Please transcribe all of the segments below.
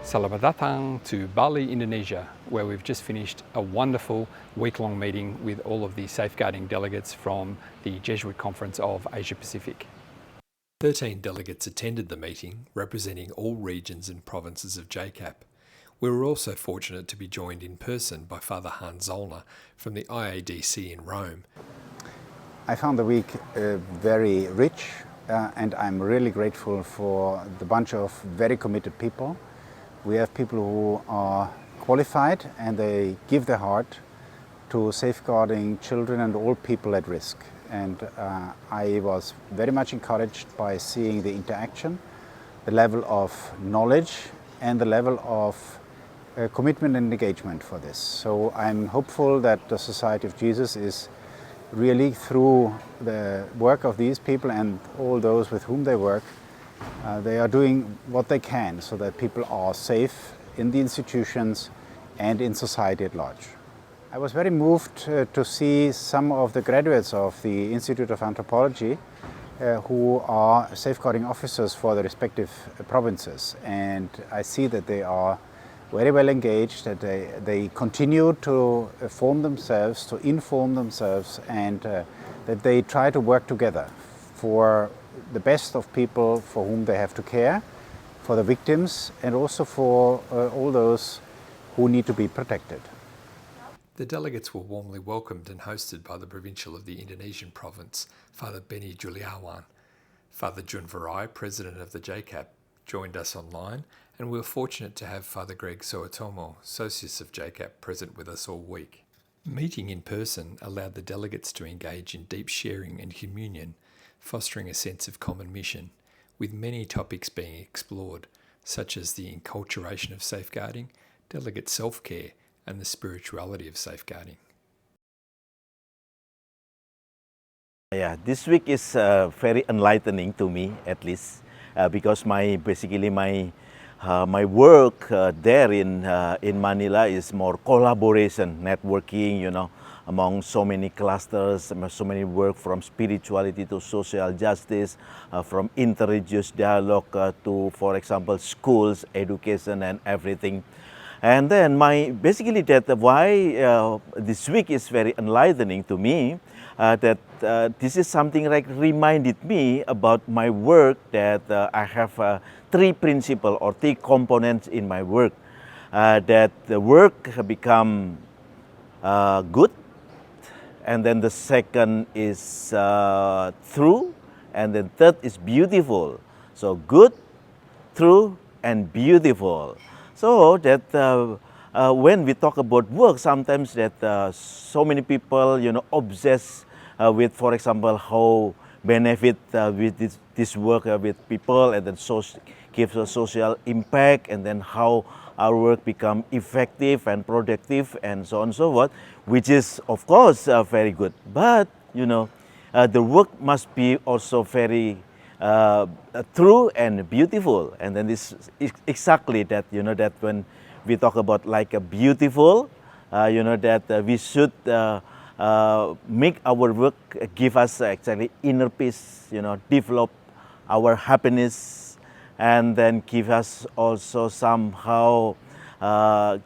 Selamat datang to Bali, Indonesia, where we've just finished a wonderful week-long meeting with all of the safeguarding delegates from the Jesuit Conference of Asia Pacific. 13 delegates attended the meeting, representing all regions and provinces of JCAP. We were also fortunate to be joined in person by Fr Hans Zollner from the IADC in Rome. I found the week very rich and I'm really grateful for the bunch of very committed people. We have people who are qualified and they give their heart to safeguarding children and all people at risk. And I was very much encouraged by seeing the interaction, the level of knowledge and the level of commitment and engagement for this. So I'm hopeful that the Society of Jesus is really, through the work of these people and all those with whom they work, they are doing what they can so that people are safe in the institutions and in society at large. I was very moved to see some of the graduates of the Institute of Anthropology who are safeguarding officers for the respective provinces, and I see that they are very well engaged, that they continue to form themselves, to inform themselves, and that they try to work together for the best of people for whom they have to care, for the victims, and also for all those who need to be protected. The delegates were warmly welcomed and hosted by the Provincial of the Indonesian province, Father Benny Juliawan. Father Jun Varai, President of the JCAP, joined us online, and we were fortunate to have Father Greg Soetomo, Socius of JCAP, present with us all week. Meeting in person allowed the delegates to engage in deep sharing and communion, fostering a sense of common mission, with many topics being explored, such as the enculturation of safeguarding, delegate self-care, and the spirituality of safeguarding. Yeah, this week is very enlightening to me, at least, because my work there in Manila is more collaboration, networking, you know, among so many clusters, so many work from spirituality to social justice, from interreligious dialogue to, for example, schools, education, and everything. And then basically that why this week is very enlightening to me, that this is something like reminded me about my work, that I have three principles or three components in my work, that the work become good, and then the second is true, and then third is beautiful. So good, true, and beautiful. So that when we talk about work, sometimes that so many people, you know, obsess with, for example, how benefit with this work with people, and then gives a social impact, and then how our work become effective and productive, and so on and so forth, which is of course very good. But you know, the work must be also very true and beautiful. And then this is exactly that, you know, that when we talk about like a beautiful, you know, that we should make our work give us actually inner peace, you know, develop our happiness, and then give us also somehow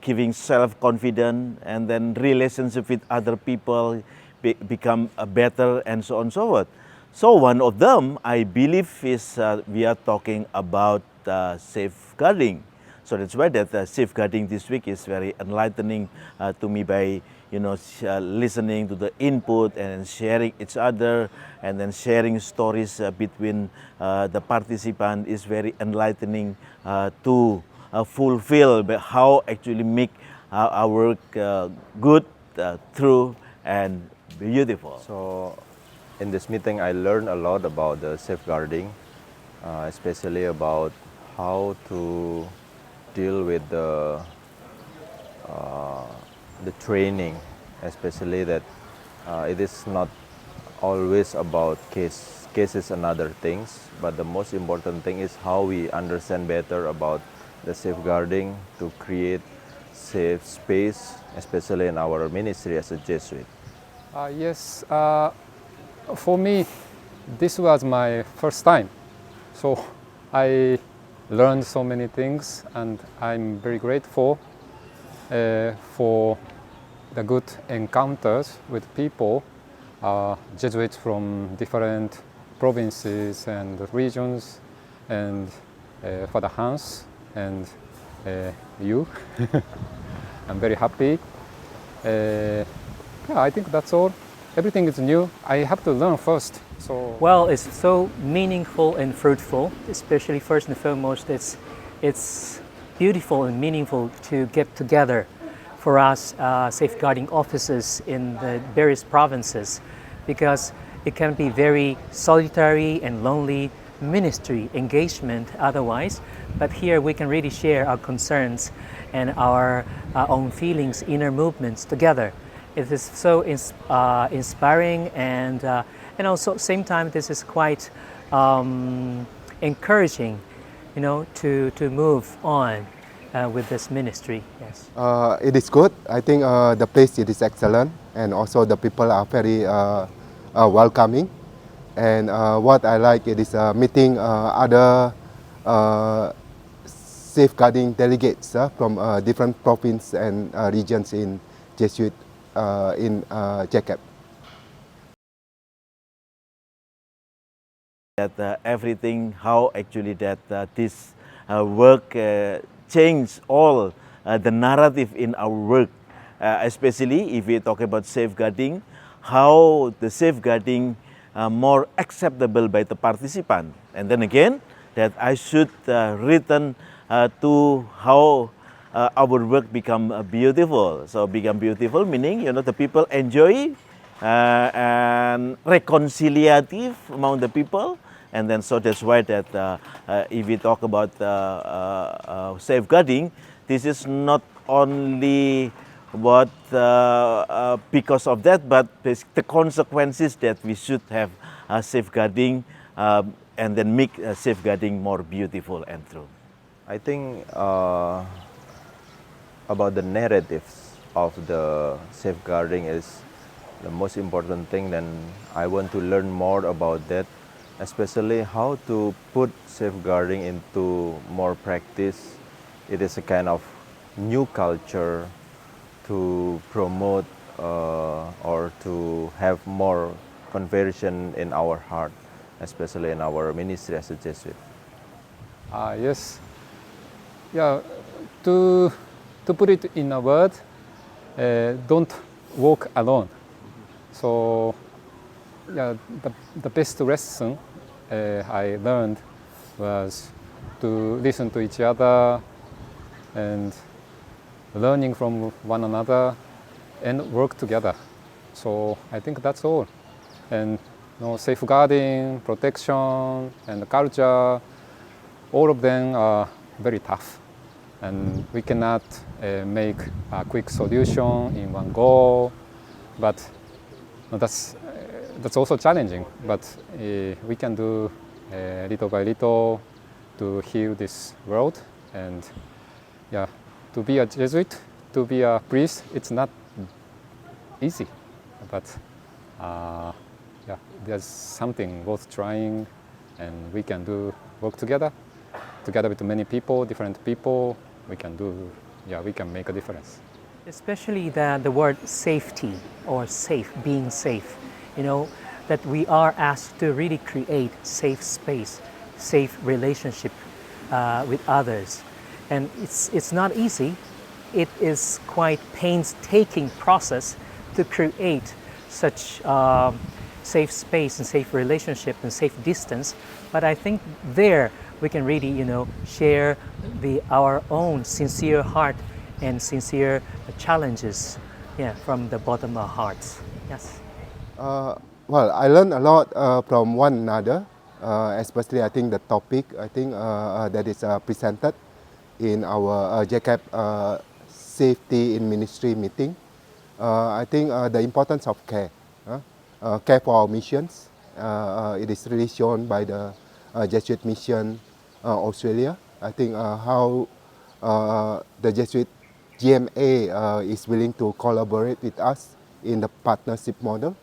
giving self-confidence, and then relationship with other people become better, and so on and so forth. So one of them, I believe, is we are talking about safeguarding. So that's why that safeguarding this week is very enlightening to me, by, you know, listening to the input and sharing each other, and then sharing stories between the participants is very enlightening to fulfill how actually make our work good, true, and beautiful. So in this meeting, I learned a lot about the safeguarding, especially about how to deal with the training, especially that it is not always about cases and other things, but the most important thing is how we understand better about the safeguarding to create safe space, especially in our ministry as a Jesuit. Yes, for me, this was my first time, so I learned so many things, and I'm very grateful for the good encounters with people, Jesuits from different provinces and regions, and Fr Hans and you. I'm very happy. Yeah, I think that's all. Everything is new. I have to learn first. So well, it's so meaningful and fruitful, especially first and foremost, it's beautiful and meaningful to get together for us safeguarding officers in the various provinces, because it can be very solitary and lonely ministry engagement otherwise, but here we can really share our concerns and our own feelings, inner movements together. It is so inspiring, and also same time this is quite encouraging, you know, to move on with this ministry. Yes. It is good. I think the place it is excellent, and also the people are very welcoming. And what I like it is meeting other safeguarding delegates from different provinces and regions in Jesuit in JCAP. That everything, how actually that this work changed all the narrative in our work, especially if we talk about safeguarding, how the safeguarding more acceptable by the participant. And then again, that I should return to how our work become beautiful. So become beautiful meaning, you know, the people enjoy and reconciliative among the people. And then so that's why that if we talk about safeguarding, this is not only what because of that, but the consequences that we should have safeguarding and then make safeguarding more beautiful and true. I think about the narratives of the safeguarding is the most important thing. Then I want to learn more about that, especially how to put safeguarding into more practice. It is a kind of new culture to promote or to have more conversion in our heart, especially in our ministry as a Jesuit. Yes. Yeah, to put it in a word, don't walk alone. So yeah, the best lesson I learned was to listen to each other and learning from one another and work together. So I think that's all. And you know, safeguarding, protection, and culture, all of them are very tough. And we cannot make a quick solution in one go, but that's also challenging. But we can do little by little to heal this world. And yeah, to be a Jesuit, to be a priest, it's not easy. But yeah, there's something worth trying, and we can do work together with many people, different people. We can do, yeah, we can make a difference. Especially the word safety or safe, being safe, you know, that we are asked to really create safe space, safe relationship with others. And it's not easy. It is quite painstaking process to create such safe space and safe relationship and safe distance. But I think there we can really, you know, share our own sincere heart and sincere challenges, yeah, from the bottom of our hearts. Yes. Well, I learned a lot from one another, especially I think the topic that is presented in our JCAP safety in ministry meeting. I think the importance of care, care for our missions. It is really shown by the Jesuit mission Australia. I think how the Jesuit GMA is willing to collaborate with us in the partnership model.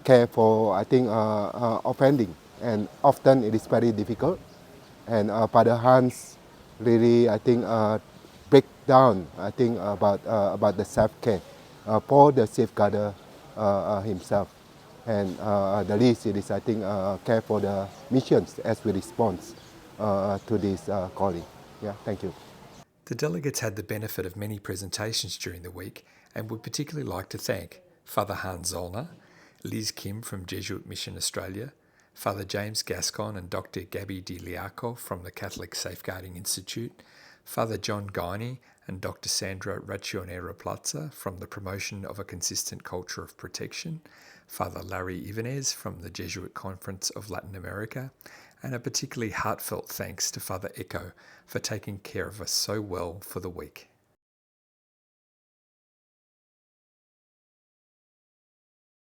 Care for, I think, offending, and often it is very difficult. And Father Hans really, I think, break down, I think, about the self-care. Paul, the safeguarder himself. And the least it is, I think, care for the missions as we respond to this calling. Yeah, thank you. The delegates had the benefit of many presentations during the week and would particularly like to thank Fr Hans Zollner, Liz Kim from Jesuit Mission Australia, Father James Gascon and Dr. Gabby DiLiaco from the Catholic Safeguarding Institute, Father John Guiney and Dr. Sandra Racionera Plaza from the Promotion of a Consistent Culture of Protection, Father Larry Ibanez from the Jesuit Conference of Latin America, and a particularly heartfelt thanks to Father Echo for taking care of us so well for the week.